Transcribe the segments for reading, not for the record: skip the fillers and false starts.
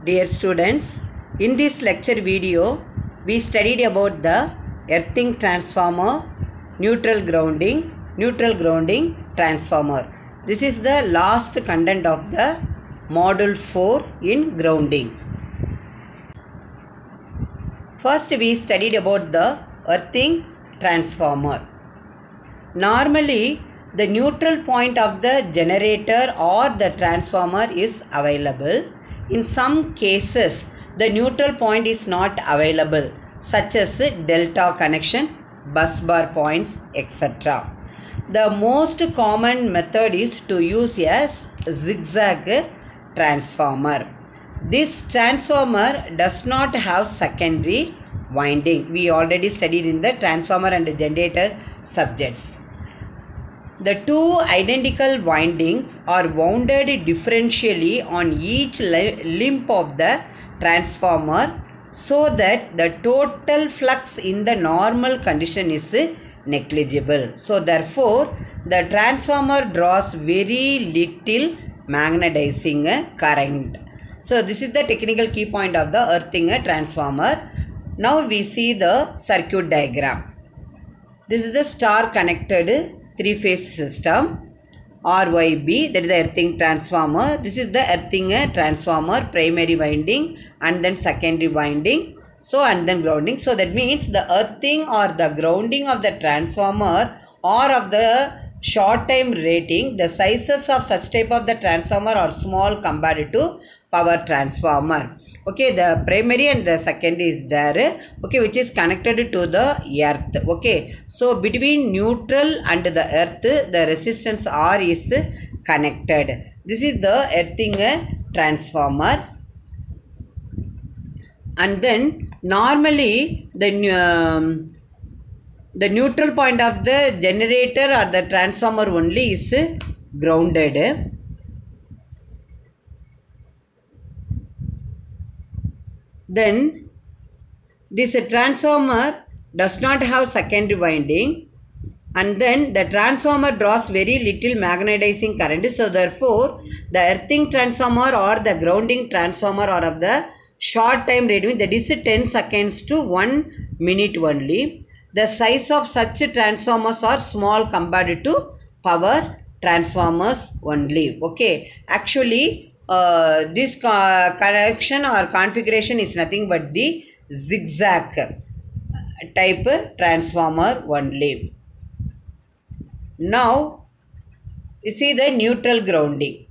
Dear students, in this lecture video, we studied about the earthing transformer, neutral grounding transformer. This is the last content of the module 4 in grounding. First, we studied about the earthing transformer. Normally, the neutral point of the generator or the transformer is available. In some cases, the neutral point is not available, such as delta connection, bus bar points, etc. The most common method is to use a zigzag transformer. This transformer does not have secondary winding. We already studied in the transformer and generator subjects. The two identical windings are wounded differentially on each limb of the transformer so that the total flux in the normal condition is negligible. So therefore, the transformer draws very little magnetizing current. So this is the technical key point of the earthing transformer. Now we see the circuit diagram. This is the star connected three-phase system RYB, that is the earthing transformer. This is the earthing transformer, primary winding and then secondary winding. So and then grounding. So that means the earthing or the grounding of the transformer or of the short time rating, the sizes of such type of the transformer are small compared to power transformer. Okay, the primary and the secondary is there, okay, which is connected to the earth. Okay, so between neutral and the earth, the resistance R is connected. This is the earthing transformer. And then normally the neutral point of the generator or the transformer only is grounded. Then this transformer does not have secondary winding, and then the transformer draws very little magnetizing current. So therefore, the earthing transformer or the grounding transformer are of the short time rating, that is 10 seconds to 1 minute only. The size of such transformers are small compared to power transformers only. Okay, actually this connection or configuration is nothing but the zigzag type transformer only. Now you see the neutral grounding.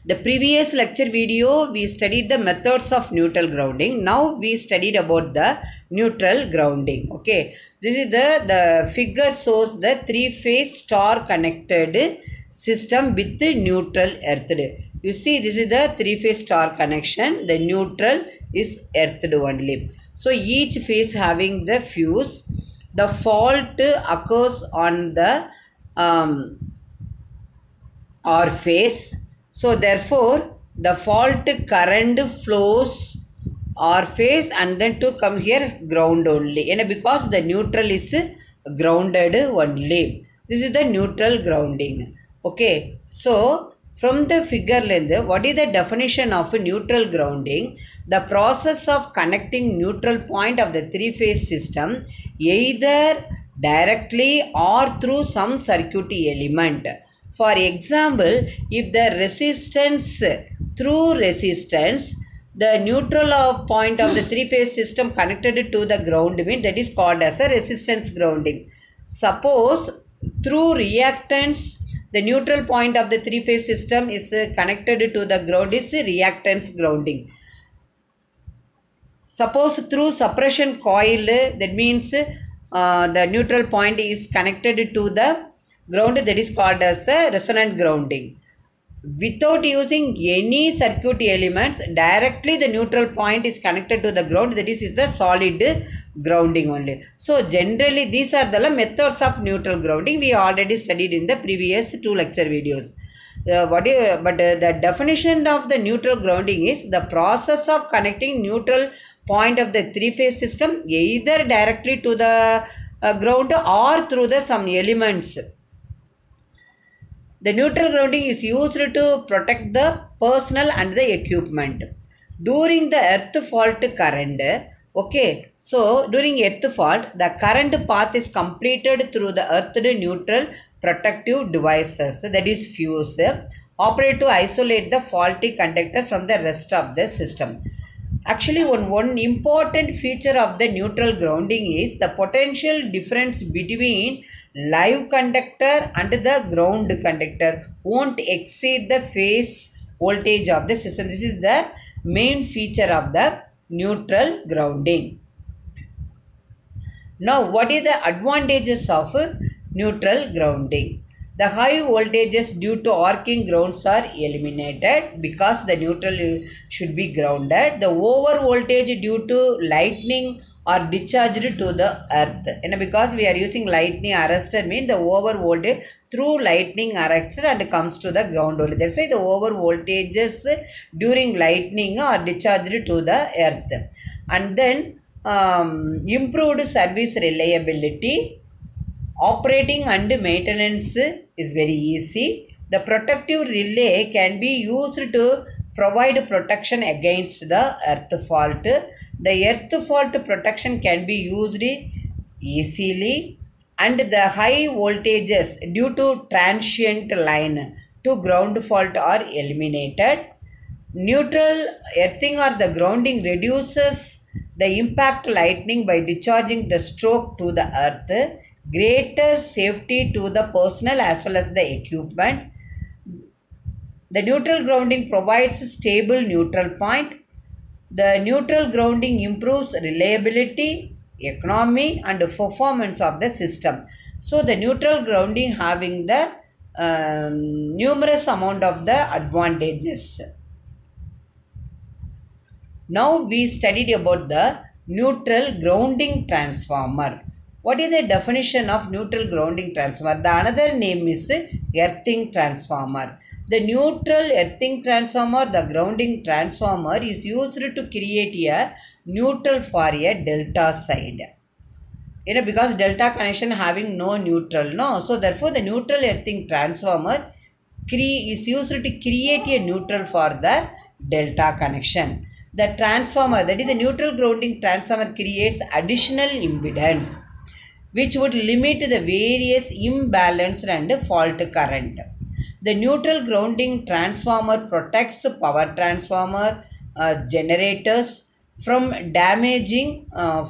The previous lecture video we studied the methods of neutral grounding. Now we studied about the neutral grounding. Okay, this is the figure shows the three-phase star connected system with neutral earthed. You see, this is the three-phase star connection. The neutral is earthed only. So each phase having the fuse. The fault occurs on the R phase. So therefore, the fault current flows R phase and then to come here ground only. And because the neutral is grounded only. This is the neutral grounding. Okay, so from the figure length, what is the definition of neutral grounding? The process of connecting neutral point of the three-phase system either directly or through some circuit element. For example, if the resistance through resistance, the neutral point of the three-phase system connected to the ground means that is called as a resistance grounding. Suppose through reactance, the neutral point of the three-phase system is connected to the ground is reactance grounding. Suppose through suppression coil, that means the neutral point is connected to the ground, that is called as resonant grounding. Without using any circuit elements, directly the neutral point is connected to the ground, that is the solid grounding only. So generally these are the methods of neutral grounding. We already studied in the previous two lecture videos. The definition of the neutral grounding is the process of connecting neutral point of the three-phase system either directly to the ground or through the some elements. The neutral grounding is used to protect the personnel and the equipment. During the earth fault current, okay, so during earth fault, the current path is completed through the earth neutral protective devices, that is fuse, operate to isolate the faulty conductor from the rest of the system. Actually, one important feature of the neutral grounding is the potential difference between live conductor and the ground conductor won't exceed the phase voltage of the system. This is the main feature of the neutral grounding. Now, what is the advantages of neutral grounding? The high voltages due to arcing grounds are eliminated because the neutral should be grounded. The over voltage due to lightning are discharged to the earth. And because we are using lightning arrestor means the over voltage through lightning arrested and comes to the ground only. That's why the over voltages during lightning are discharged to the earth. And then improved service reliability. Operating and maintenance is very easy. The protective relay can be used to provide protection against the earth fault. The earth fault protection can be used easily, and the high voltages due to transient line to ground fault are eliminated. Neutral earthing or the grounding reduces the impact lightning by discharging the stroke to the earth. Greater safety to the personnel as well as the equipment. The neutral grounding provides a stable neutral point. The neutral grounding improves reliability, economy and performance of the system. So the neutral grounding having the numerous amount of the advantages. Now we studied about the neutral grounding transformer. What is the definition of neutral grounding transformer? The another name is earthing transformer. The neutral earthing transformer, the grounding transformer is used to create a neutral for a delta side. Because delta connection having no neutral, no. So therefore the neutral earthing transformer is used to create a neutral for the delta connection. The transformer, that is the neutral grounding transformer, creates additional impedance which would limit the various imbalanced and fault current. The neutral grounding transformer protects power transformer generators from damaging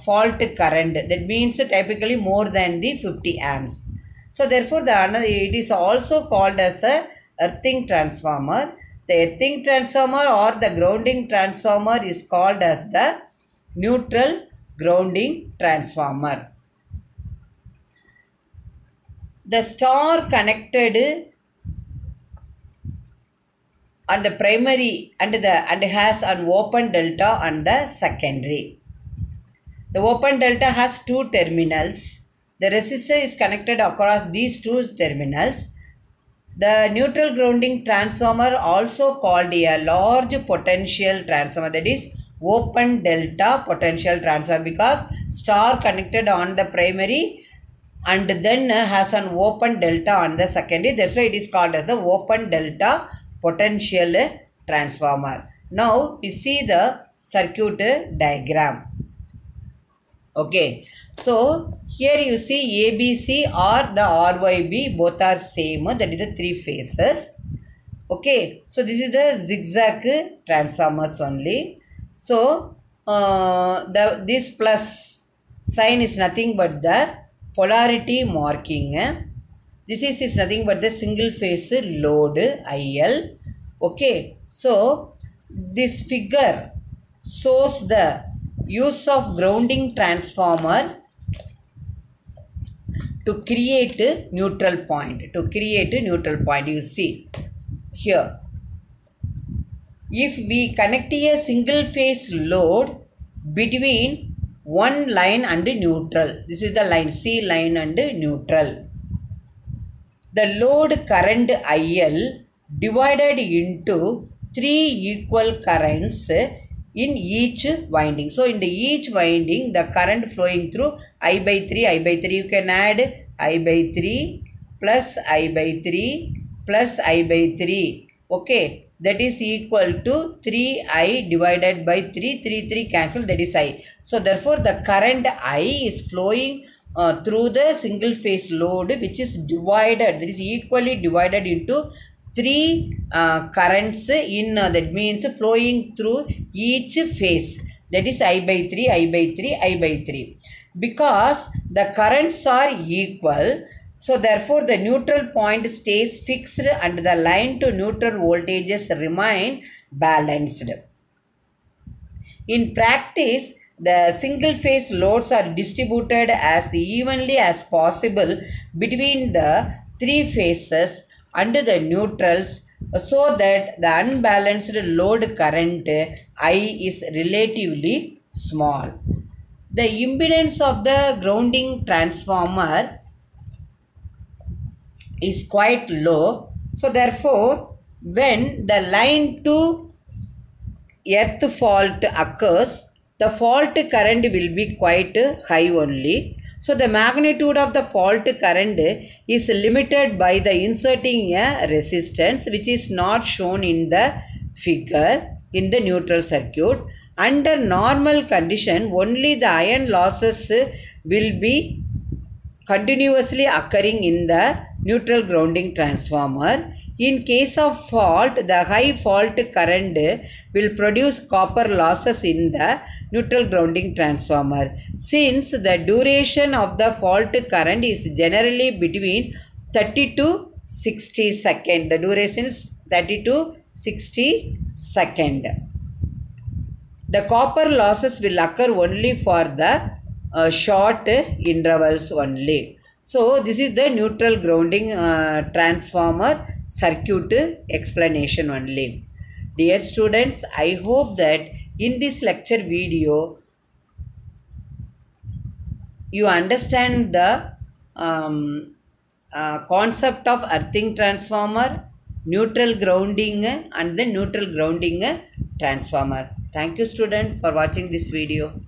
fault current. That means typically more than the 50 amps. So therefore it is also called as a earthing transformer. The earthing transformer or the grounding transformer is called as the neutral grounding transformer. The star connected on the primary and has an open delta on the secondary. The open delta has two terminals. The resistor is connected across these two terminals. The neutral grounding transformer also called a large potential transformer, that is open delta potential transformer, because star connected on the primary and then has an open delta on the secondary. That's why it is called as the open delta potential transformer. Now we see the circuit diagram. Okay, so here you see ABC or the RYB, both are same, that is the three phases. Okay, so this is the zigzag transformers only. So this plus sign is nothing but the polarity marking. This is nothing but the single phase load IL. Okay, so this figure shows the use of grounding transformer to create a neutral point. You see here, if we connect a single phase load between one line and neutral, this is the line C line and neutral, the load current IL divided into three equal currents in each winding. So in each winding the current flowing through I by 3, you can add I by 3 plus I by 3 plus I by 3. Okay, that is equal to 3I divided by 3. 3 cancel, that is I. So therefore the current I is flowing through the single phase load, which is divided, that is equally divided into 3 currents in that means flowing through each phase, that is I by 3, I by 3, I by 3. Because the currents are equal, so therefore the neutral point stays fixed and the line to neutral voltages remain balanced. In practice, the single phase loads are distributed as evenly as possible between the three phases and the neutrals, so that the unbalanced load current I is relatively small. The impedance of the grounding transformer is quite low, so therefore when the line to earth fault occurs, the fault current will be quite high only. So the magnitude of the fault current is limited by the inserting a resistance, which is not shown in the figure in the neutral circuit. Under normal condition, only the iron losses will be continuously occurring in the neutral grounding transformer. In case of fault, the high fault current will produce copper losses in the neutral grounding transformer. Since the duration of the fault current is generally between 30 to 60 seconds, the duration is 30 to 60 seconds. The copper losses will occur only for the short intervals only. So this is the neutral grounding transformer circuit explanation only. Dear students, I hope that in this lecture video you understand the concept of earthing transformer, neutral grounding and the neutral grounding transformer. Thank you student for watching this video.